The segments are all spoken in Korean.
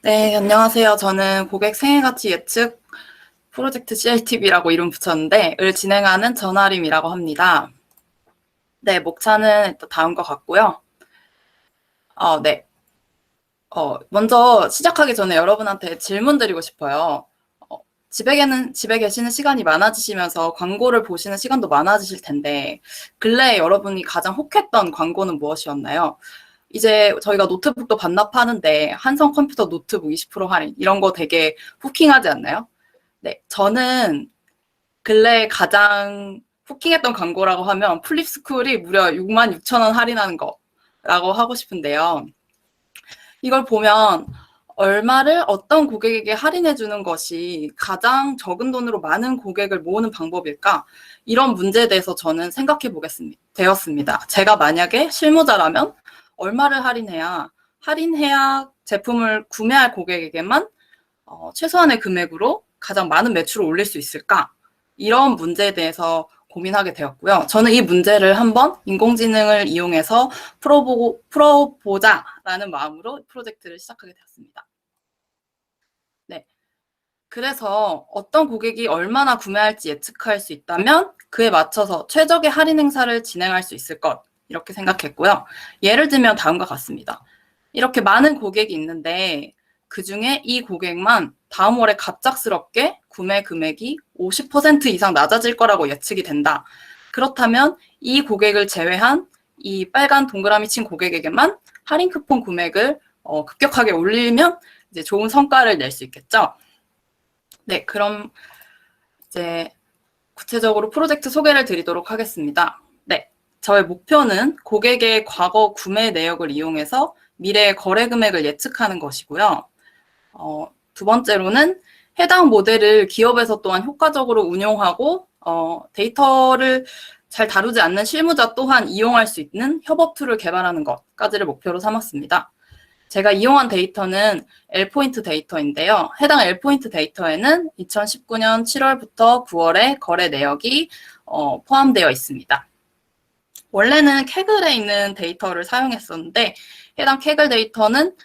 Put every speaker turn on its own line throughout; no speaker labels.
네, 안녕하세요. 저는 고객 생애가치 예측 프로젝트 CLTV라고 이름 붙였는데, 을 진행하는 전아림이라고 합니다. 네, 목차는 일단 다음과 같고요. 네. 먼저 시작하기 전에 여러분한테 질문 드리고 싶어요. 어, 집에 계시는 시간이 많아지시면서 광고를 보시는 시간도 많아지실 텐데, 근래에 여러분이 가장 혹했던 광고는 무엇이었나요? 이제 저희가 노트북도 반납하는데, 한성 컴퓨터 노트북 20% 할인, 이런 거 되게 후킹하지 않나요? 네, 저는 근래 가장 후킹했던 광고라고 하면 플립스쿨이 무려 66,000원 할인하는 거라고 하고 싶은데요. 이걸 보면 얼마를 어떤 고객에게 할인해 주는 것이 가장 적은 돈으로 많은 고객을 모으는 방법일까? 이런 문제에 대해서 저는 생각해 되었습니다. 제가 만약에 실무자라면 얼마를 할인해야 제품을 구매할 고객에게만 최소한의 금액으로 가장 많은 매출을 올릴 수 있을까? 이런 문제에 대해서 고민하게 되었고요. 저는 이 문제를 한번 인공지능을 이용해서 풀어보자라는 마음으로 프로젝트를 시작하게 되었습니다. 네. 그래서 어떤 고객이 얼마나 구매할지 예측할 수 있다면 그에 맞춰서 최적의 할인 행사를 진행할 수 있을 것, 이렇게 생각했고요. 예를 들면 다음과 같습니다. 이렇게 많은 고객이 있는데 그중에 이 고객만 다음 월에 갑작스럽게 구매 금액이 50% 이상 낮아질 거라고 예측이 된다. 그렇다면 이 고객을 제외한 이 빨간 동그라미 친 고객에게만 할인 쿠폰 금액을 급격하게 올리면 이제 좋은 성과를 낼 수 있겠죠. 네, 그럼 이제 구체적으로 프로젝트 소개를 드리도록 하겠습니다. 네, 저의 목표는 고객의 과거 구매 내역을 이용해서 미래의 거래 금액을 예측하는 것이고요. 두 번째로는 해당 모델을 기업에서 또한 효과적으로 운용하고 데이터를 잘 다루지 않는 실무자 또한 이용할 수 있는 협업 툴을 개발하는 것까지를 목표로 삼았습니다. 제가 이용한 데이터는 L포인트 데이터인데요. 해당 L포인트 데이터에는 2019년 7월부터 9월의 거래 내역이 포함되어 있습니다. 원래는 캐글에 있는 데이터를 사용했었는데 해당 캐글 데이터는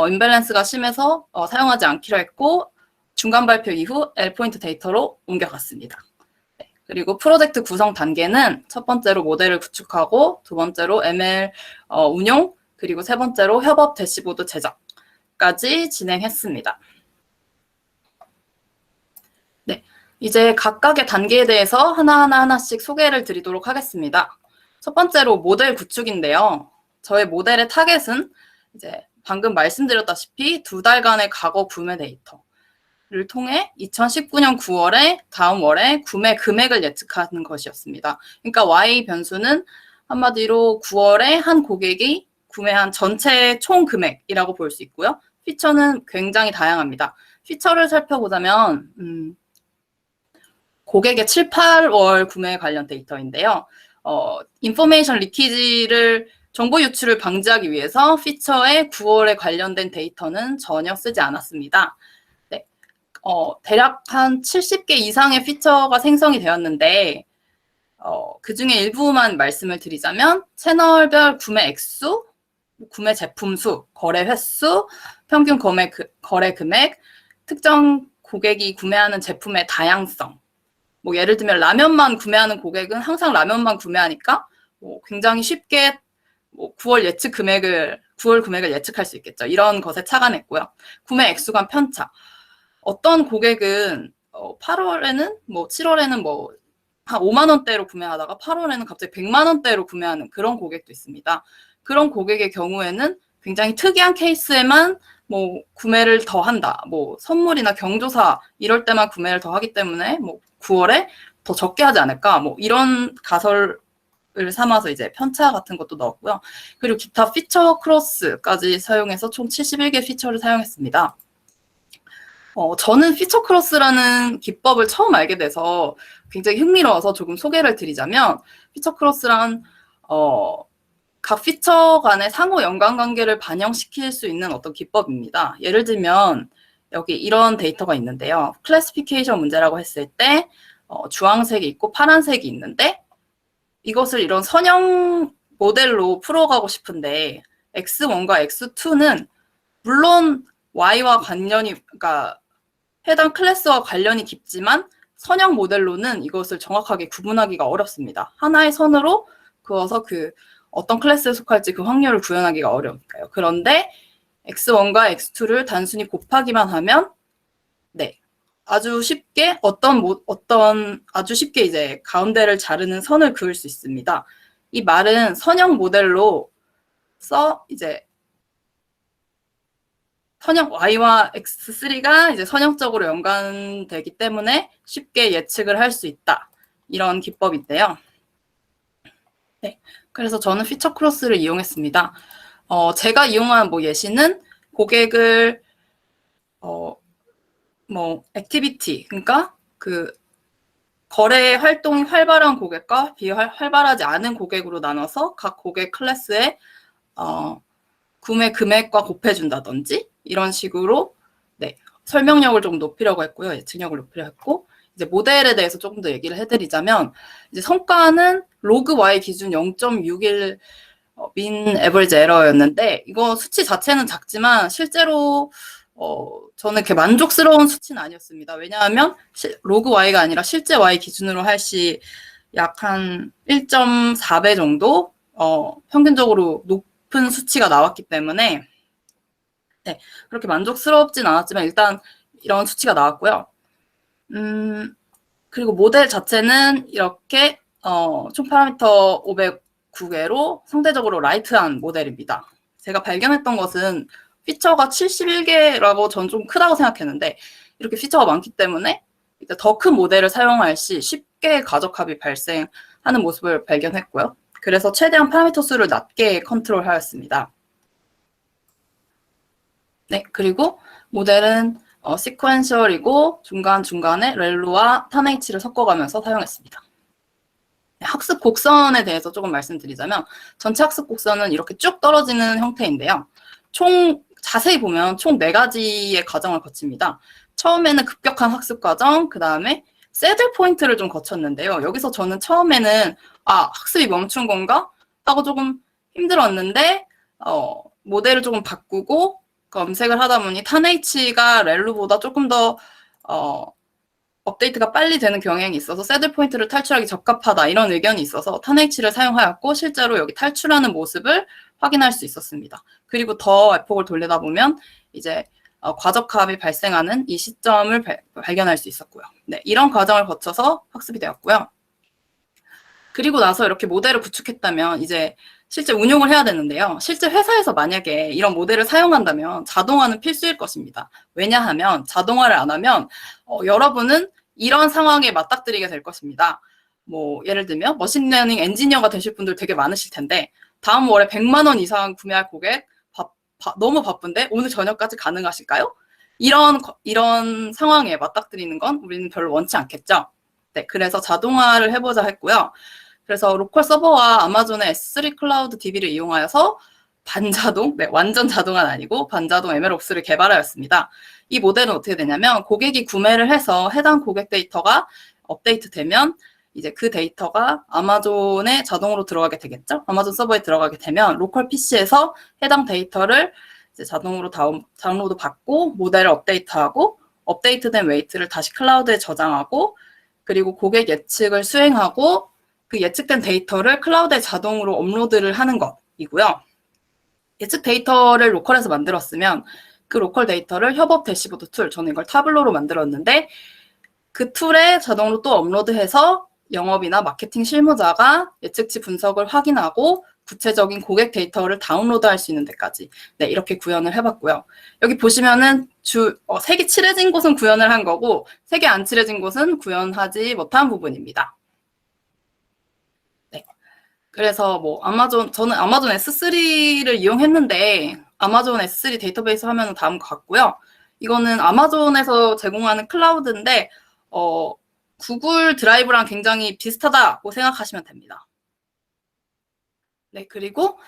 임밸런스가 심해서 사용하지 않기로 했고 중간 발표 이후 L포인트 데이터로 옮겨갔습니다. 네, 그리고 프로젝트 구성 단계는 첫 번째로 모델을 구축하고 두 번째로 ML 운용, 그리고 세 번째로 협업 대시보드 제작까지 진행했습니다. 네, 이제 각각의 단계에 대해서 하나씩 소개를 드리도록 하겠습니다. 첫 번째로 모델 구축인데요. 저의 모델의 타겟은 이제 방금 말씀드렸다시피 2달간의 과거 구매 데이터를 통해 2019년 9월에 다음 월에 구매 금액을 예측하는 것이었습니다. 그러니까 Y 변수는 한마디로 9월에 한 고객이 구매한 전체 총 금액이라고 볼 수 있고요. 피처는 굉장히 다양합니다. 피처를 살펴보자면 고객의 7, 8월 구매 관련 데이터인데요. 인포메이션 리키지를 정보 유출을 방지하기 위해서 피처의 9월에 관련된 데이터는 전혀 쓰지 않았습니다. 네, 대략 한 70개 이상의 피처가 생성이 되었는데 그중에 일부만 말씀을 드리자면 채널별 구매 액수, 구매 제품 수, 거래 횟수, 평균 거래 금액, 특정 고객이 구매하는 제품의 다양성. 뭐 예를 들면 라면만 구매하는 고객은 항상 라면만 구매하니까 굉장히 쉽게 9월 금액을 예측할 수 있겠죠. 이런 것에 착안했고요. 구매 액수간 편차. 어떤 고객은 8월에는 7월에는 한 5만 원대로 구매하다가 8월에는 갑자기 100만 원대로 구매하는 그런 고객도 있습니다. 그런 고객의 경우에는 굉장히 특이한 케이스에만 구매를 더 한다. 선물이나 경조사 이럴 때만 구매를 더 하기 때문에 9월에 더 적게 하지 않을까. 이런 가설을 삼아서 이제 편차 같은 것도 넣었고요. 그리고 기타 피처 크로스까지 사용해서 총 71개 피처를 사용했습니다. 저는 피처 크로스라는 기법을 처음 알게 돼서 굉장히 흥미로워서 조금 소개를 드리자면 피처 크로스란 각 피처 간의 상호 연관관계를 반영시킬 수 있는 어떤 기법입니다. 예를 들면 여기 이런 데이터가 있는데요. 클래시피케이션 문제라고 했을 때 주황색이 있고 파란색이 있는데 이것을 이런 선형 모델로 풀어가고 싶은데 X1과 X2는 물론 Y와 관련이, 그러니까 해당 클래스와 관련이 깊지만 선형 모델로는 이것을 정확하게 구분하기가 어렵습니다. 하나의 선으로 그어서 그 어떤 클래스에 속할지 그 확률을 구현하기가 어려우니까요. 그런데 x1과 x2를 단순히 곱하기만 하면 네, 아주 쉽게 아주 쉽게 이제 가운데를 자르는 선을 그을 수 있습니다. 이 말은 선형 모델로 이제 선형 Y와 X3가 이제 선형적으로 연관되기 때문에 쉽게 예측을 할 수 있다. 이런 기법인데요. 네, 그래서 저는 피처 크로스를 이용했습니다. 제가 이용한 예시는 고객을 액티비티, 그러니까 그 거래 활동이 활발한 고객과 비활발하지 않은 고객으로 나눠서 각 고객 클래스에 구매 금액과 곱해준다든지 이런 식으로 네, 설명력을 좀 높이려고 했고요. 예측력을 높이려고 했고 이제 모델에 대해서 조금 더 얘기를 해드리자면 이제 성과는 로그 Y 기준 0.61 민 에버리지 에러였는데 이거 수치 자체는 작지만 실제로 저는 이렇게 만족스러운 수치는 아니었습니다. 왜냐하면 로그 Y가 아니라 실제 Y 기준으로 할 시 약 한 1.4배 정도 평균적으로 높은 수치가 나왔기 때문에 네, 그렇게 만족스럽진 않았지만 일단 이런 수치가 나왔고요. 그리고 모델 자체는 이렇게 총 파라미터 509개로 상대적으로 라이트한 모델입니다. 제가 발견했던 것은 피처가 71개라고 전 좀 크다고 생각했는데 이렇게 피처가 많기 때문에 더 큰 모델을 사용할 시 쉽게 가적합이 발생하는 모습을 발견했고요. 그래서 최대한 파라미터 수를 낮게 컨트롤하였습니다. 네, 그리고 모델은 시퀀셜이고 중간중간에 렐로와 탄H를 섞어가면서 사용했습니다. 네, 학습 곡선에 대해서 조금 말씀드리자면 전체 학습 곡선은 이렇게 쭉 떨어지는 형태인데요. 자세히 보면 총 4가지의 과정을 거칩니다. 처음에는 급격한 학습 과정, 그 다음에 새들 포인트를 좀 거쳤는데요. 여기서 저는 처음에는 학습이 멈춘 건가? 하고 조금 힘들었는데 모델을 조금 바꾸고 검색을 하다 보니 탄H가 렐루보다 조금 더 업데이트가 빨리 되는 경향이 있어서 새들 포인트를 탈출하기 적합하다 이런 의견이 있어서 탄H를 사용하였고 실제로 여기 탈출하는 모습을 확인할 수 있었습니다. 그리고 더 에폭을 돌리다 보면 이제 과적합이 발생하는 이 시점을 발견할 수 있었고요. 네, 이런 과정을 거쳐서 학습이 되었고요. 그리고 나서 이렇게 모델을 구축했다면 이제 실제 운용을 해야 되는데요. 실제 회사에서 만약에 이런 모델을 사용한다면 자동화는 필수일 것입니다. 왜냐하면 자동화를 안 하면 여러분은 이런 상황에 맞닥뜨리게 될 것입니다. 예를 들면 머신러닝 엔지니어가 되실 분들 되게 많으실 텐데 다음 월에 100만 원 이상 구매할 고객 너무 바쁜데 오늘 저녁까지 가능하실까요? 이런 상황에 맞닥뜨리는 건 우리는 별로 원치 않겠죠. 네, 그래서 자동화를 해보자 했고요. 그래서 로컬 서버와 아마존의 S3 클라우드 DB를 이용하여서 반자동, 네, 완전 자동화는 아니고 반자동 MLOps를 개발하였습니다. 이 모델은 어떻게 되냐면 고객이 구매를 해서 해당 고객 데이터가 업데이트되면 이제 그 데이터가 아마존에 자동으로 들어가게 되겠죠. 아마존 서버에 들어가게 되면 로컬 PC에서 해당 데이터를 이제 자동으로 다운로드 받고 모델을 업데이트하고 업데이트된 웨이트를 다시 클라우드에 저장하고 그리고 고객 예측을 수행하고 그 예측된 데이터를 클라우드에 자동으로 업로드를 하는 것이고요. 예측 데이터를 로컬에서 만들었으면 그 로컬 데이터를 협업 대시보드 툴, 저는 이걸 타블로로 만들었는데 그 툴에 자동으로 또 업로드해서 영업이나 마케팅 실무자가 예측치 분석을 확인하고 구체적인 고객 데이터를 다운로드할 수 있는 데까지 네, 이렇게 구현을 해봤고요. 여기 보시면은 색이 칠해진 곳은 구현을 한 거고 색이 안 칠해진 곳은 구현하지 못한 부분입니다. 네. 그래서 저는 아마존 S3를 이용했는데 아마존 S3 데이터베이스 화면은 다음과 같고요. 이거는 아마존에서 제공하는 클라우드인데 구글 드라이브랑 굉장히 비슷하다고 생각하시면 됩니다. 네, 그리고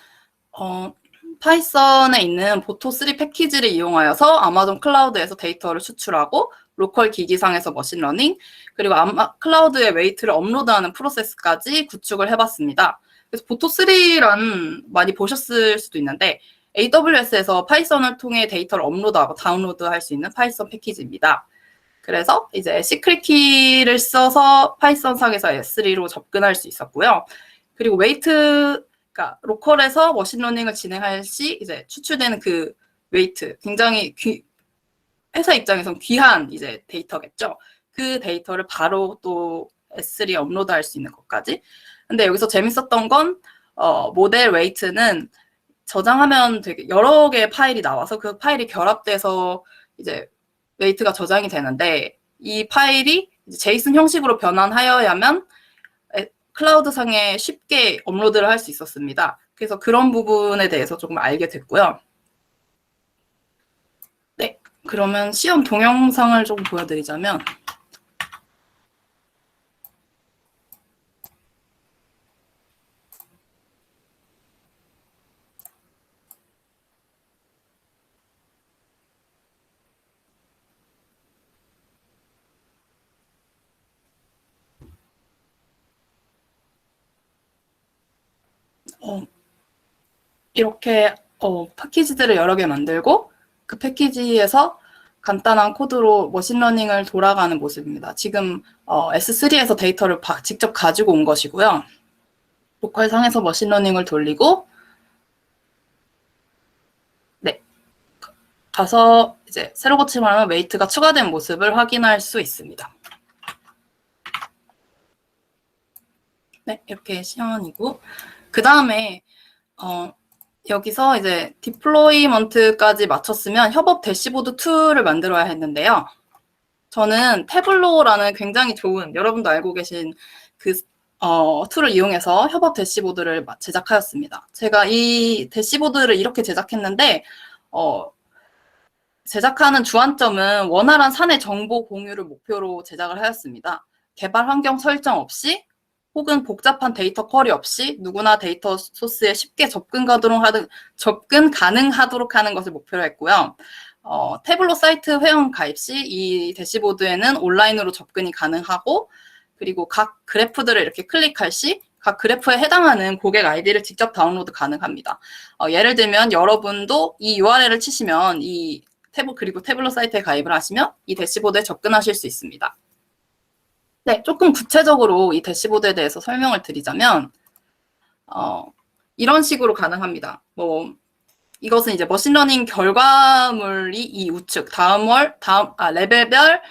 파이썬에 있는 보토3 패키지를 이용하여서 아마존 클라우드에서 데이터를 수출하고 로컬 기기상에서 머신러닝 그리고 클라우드에 웨이트를 업로드하는 프로세스까지 구축을 해봤습니다. 그래서 보토3란 많이 보셨을 수도 있는데 AWS에서 파이썬을 통해 데이터를 업로드하고 다운로드할 수 있는 파이썬 패키지입니다. 그래서 이제 시크릿 키를 써서 파이썬상에서 S3로 접근할 수 있었고요. 그리고 웨이트, 그러니까 로컬에서 머신러닝을 진행할 시 이제 추출되는 그 웨이트, 굉장히 회사 입장에선 귀한 이제 데이터겠죠. 그 데이터를 바로 또 S3에 업로드할 수 있는 것까지. 근데 여기서 재밌었던 건 모델 웨이트는 저장하면 되게 여러 개의 파일이 나와서 그 파일이 결합돼서 이제 웨이트가 저장이 되는데 이 파일이 제이슨 형식으로 변환하여야만 클라우드상에 쉽게 업로드를 할 수 있었습니다. 그래서 그런 부분에 대해서 조금 알게 됐고요. 네, 그러면 시험 동영상을 좀 보여드리자면 이렇게 패키지들을 여러 개 만들고 그 패키지에서 간단한 코드로 머신러닝을 돌아가는 모습입니다. 지금 S3에서 데이터를 직접 가지고 온 것이고요. 로컬 상에서 머신러닝을 돌리고 네, 가서 이제 새로 고침을 하면 웨이트가 추가된 모습을 확인할 수 있습니다. 네, 이렇게 시연이고 그 다음에 여기서 이제 디플로이먼트까지 마쳤으면 협업 대시보드 툴을 만들어야 했는데요. 저는 태블로라는 굉장히 좋은, 여러분도 알고 계신 그 툴을 이용해서 협업 대시보드를 제작하였습니다. 제가 이 대시보드를 이렇게 제작했는데 제작하는 주안점은 원활한 사내 정보 공유를 목표로 제작을 하였습니다. 개발 환경 설정 없이 혹은 복잡한 데이터 쿼리 없이 누구나 데이터 소스에 쉽게 접근 가능하도록 하는 것을 목표로 했고요. 태블로 사이트 회원 가입 시 이 대시보드에는 온라인으로 접근이 가능하고 그리고 각 그래프들을 이렇게 클릭할 시 각 그래프에 해당하는 고객 아이디를 직접 다운로드 가능합니다. 예를 들면 여러분도 이 URL을 치시면 그리고 태블로 사이트에 가입을 하시면 이 대시보드에 접근하실 수 있습니다. 네, 조금 구체적으로 이 대시보드에 대해서 설명을 드리자면 이런 식으로 가능합니다. 이것은 이제 머신러닝 결과물이 이 우측 레벨별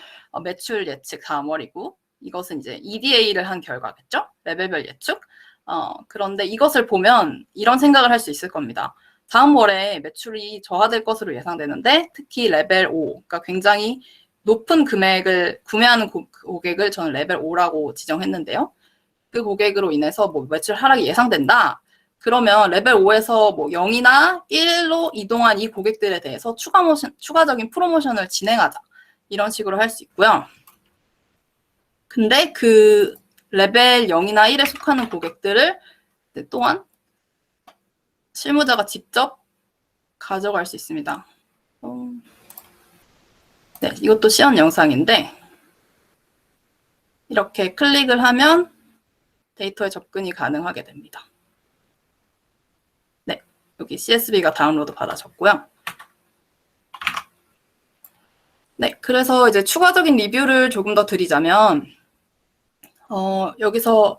매출 예측 다음 월이고 이것은 이제 EDA를 한 결과겠죠? 레벨별 예측. 그런데 이것을 보면 이런 생각을 할 수 있을 겁니다. 다음 월에 매출이 저하될 것으로 예상되는데 특히 레벨 5, 그러니까 굉장히 높은 금액을 구매하는 고객을 저는 레벨 5라고 지정했는데요. 그 고객으로 인해서 매출 하락이 예상된다. 그러면 레벨 5에서 0이나 1로 이동한 이 고객들에 대해서 추가적인 프로모션을 진행하자. 이런 식으로 할 수 있고요. 근데 그 레벨 0이나 1에 속하는 고객들을 또한 실무자가 직접 가져갈 수 있습니다. 네, 이것도 시연 영상인데 이렇게 클릭을 하면 데이터에 접근이 가능하게 됩니다. 네, 여기 CSV가 다운로드 받아졌고요. 네, 그래서 이제 추가적인 리뷰를 조금 더 드리자면 여기서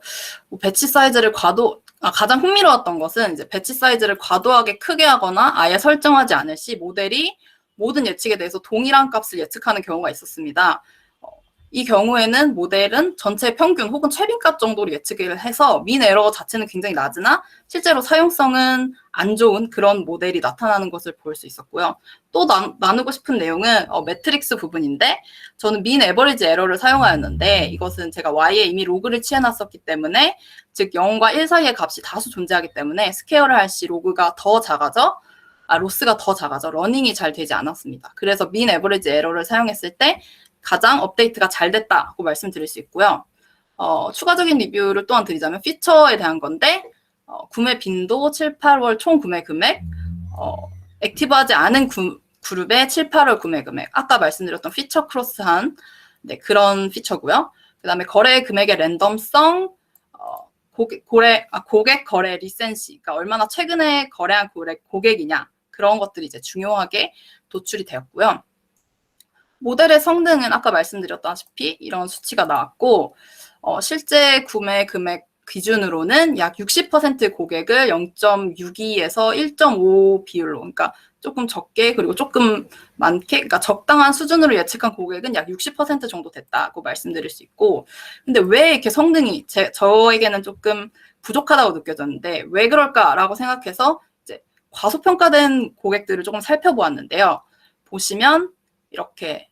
배치 사이즈를 가장 흥미로웠던 것은 이제 배치 사이즈를 과도하게 크게 하거나 아예 설정하지 않을 시 모델이 모든 예측에 대해서 동일한 값을 예측하는 경우가 있었습니다. 이 경우에는 모델은 전체 평균 혹은 최빈값 정도로 예측을 해서 민 에러 자체는 굉장히 낮으나 실제로 사용성은 안 좋은 그런 모델이 나타나는 것을 볼 수 있었고요. 또 나누고 싶은 내용은 매트릭스 부분인데 저는 민 에버리지 에러를 사용하였는데 이것은 제가 Y에 이미 로그를 취해놨었기 때문에 즉 0과 1 사이의 값이 다수 존재하기 때문에 스케어를 할 시 로스가 더 작아져 러닝이 잘 되지 않았습니다. 그래서 민 에버리지 에러를 사용했을 때 가장 업데이트가 잘 됐다고 말씀드릴 수 있고요. 추가적인 리뷰를 또한 드리자면 피처에 대한 건데 구매 빈도 7, 8월 총 구매 금액 액티브하지 않은 그룹의 7, 8월 구매 금액 아까 말씀드렸던 피처 크로스한 그런 피처고요. 그 다음에 거래 금액의 랜덤성 고객 거래 리센시 그러니까 얼마나 최근에 거래한 고객이냐 그런 것들이 이제 중요하게 도출이 되었고요. 모델의 성능은 아까 말씀드렸다시피 이런 수치가 나왔고 실제 구매 금액 기준으로는 약 60% 고객을 0.62에서 1.5 비율로, 그러니까 조금 적게 그리고 조금 많게, 그러니까 적당한 수준으로 예측한 고객은 약 60% 정도 됐다고 말씀드릴 수 있고, 근데 왜 이렇게 성능이 저에게는 조금 부족하다고 느껴졌는데 왜 그럴까라고 생각해서 이제 과소평가된 고객들을 조금 살펴보았는데요. 보시면 이렇게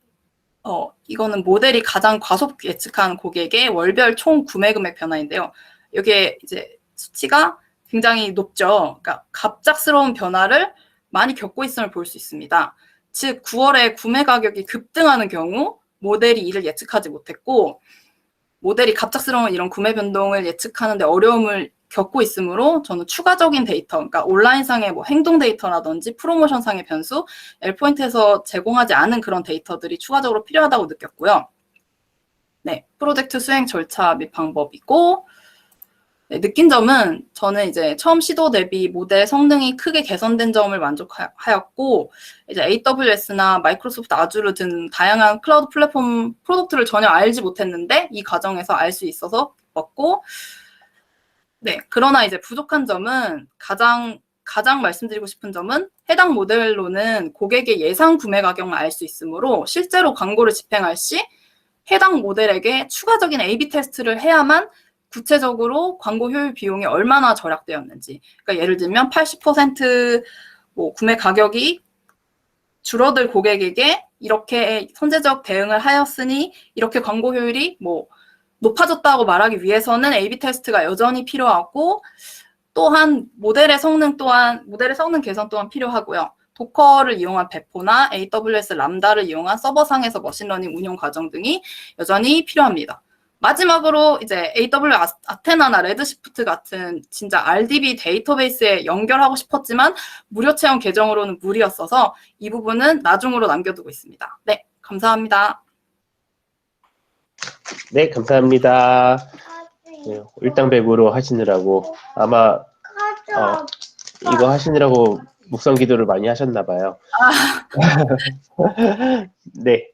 이거는 모델이 가장 과속 예측한 고객의 월별 총 구매 금액 변화인데요. 여기에 이제 수치가 굉장히 높죠. 그러니까 갑작스러운 변화를 많이 겪고 있음을 볼 수 있습니다. 즉 9월에 구매 가격이 급등하는 경우 모델이 이를 예측하지 못했고, 모델이 갑작스러운 이런 구매 변동을 예측하는데 어려움을 겪고 있으므로 저는 추가적인 데이터, 그러니까 온라인상의 뭐 행동 데이터라든지 프로모션상의 변수, L포인트에서 제공하지 않은 그런 데이터들이 추가적으로 필요하다고 느꼈고요. 네, 프로젝트 수행 절차 및 방법이고, 네, 느낀 점은 저는 이제 처음 시도 대비 모델 성능이 크게 개선된 점을 만족하였고, 이제 AWS나 마이크로소프트 아주르 등 다양한 클라우드 플랫폼 프로덕트를 전혀 알지 못했는데 이 과정에서 알 수 있어서 기뻤고, 네, 그러나 이제 부족한 점은 가장 말씀드리고 싶은 점은 해당 모델로는 고객의 예상 구매 가격만 알 수 있으므로 실제로 광고를 집행할 시 해당 모델에게 추가적인 A/B 테스트를 해야만 구체적으로 광고 효율 비용이 얼마나 절약되었는지, 그러니까 예를 들면 80% 뭐 구매 가격이 줄어들 고객에게 이렇게 선제적 대응을 하였으니 이렇게 광고 효율이 뭐 높아졌다고 말하기 위해서는 A/B 테스트가 여전히 필요하고, 또한 모델의 성능 개선 또한 필요하고요. 도커를 이용한 배포나 AWS 람다를 이용한 서버상에서 머신러닝 운용 과정 등이 여전히 필요합니다. 마지막으로 이제 AWS 아테나나 레드시프트 같은 진짜 RDB 데이터베이스에 연결하고 싶었지만 무료 체험 계정으로는 무리였어서 이 부분은 나중으로 남겨두고 있습니다. 네, 감사합니다.
네, 감사합니다. 네, 일당백으로 하시느라고 아마 이거 하시느라고 묵성 기도를 많이 하셨나 봐요. 네.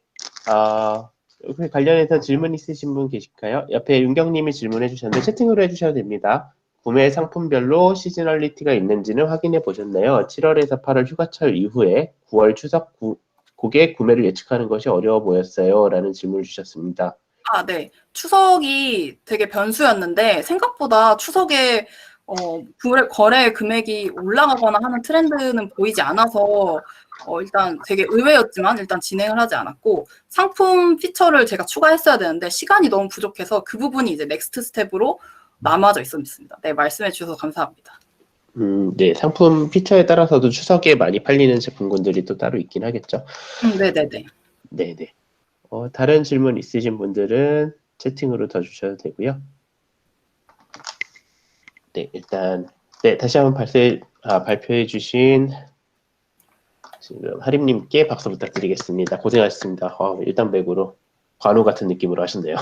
관련해서 질문 있으신 분 계실까요? 옆에 윤경님이 질문해 주셨는데 채팅으로 해주셔도 됩니다. 구매 상품별로 시즈널리티가 있는지는 확인해 보셨나요? 7월에서 8월 휴가철 이후에 9월 추석 고객 구매를 예측하는 것이 어려워 보였어요. 라는 질문을 주셨습니다.
네. 추석이 되게 변수였는데 생각보다 추석에 거래 금액이 올라가거나 하는 트렌드는 보이지 않아서 일단 되게 의외였지만 일단 진행을 하지 않았고, 상품 피처를 제가 추가했어야 되는데 시간이 너무 부족해서 그 부분이 이제 넥스트 스텝으로 남아져 있었습니다. 네, 말씀해 주셔서 감사합니다.
네, 상품 피처에 따라서도 추석에 많이 팔리는 제품군들이 또 따로 있긴 하겠죠.
네네네.
네네. 다른 질문 있으신 분들은 채팅으로 더 주셔도 되고요. 네, 일단 다시 한번 발표해 주신 지금 하림님께 박수 부탁드리겠습니다. 고생하셨습니다. 일당백으로 관우 같은 느낌으로 하셨네요.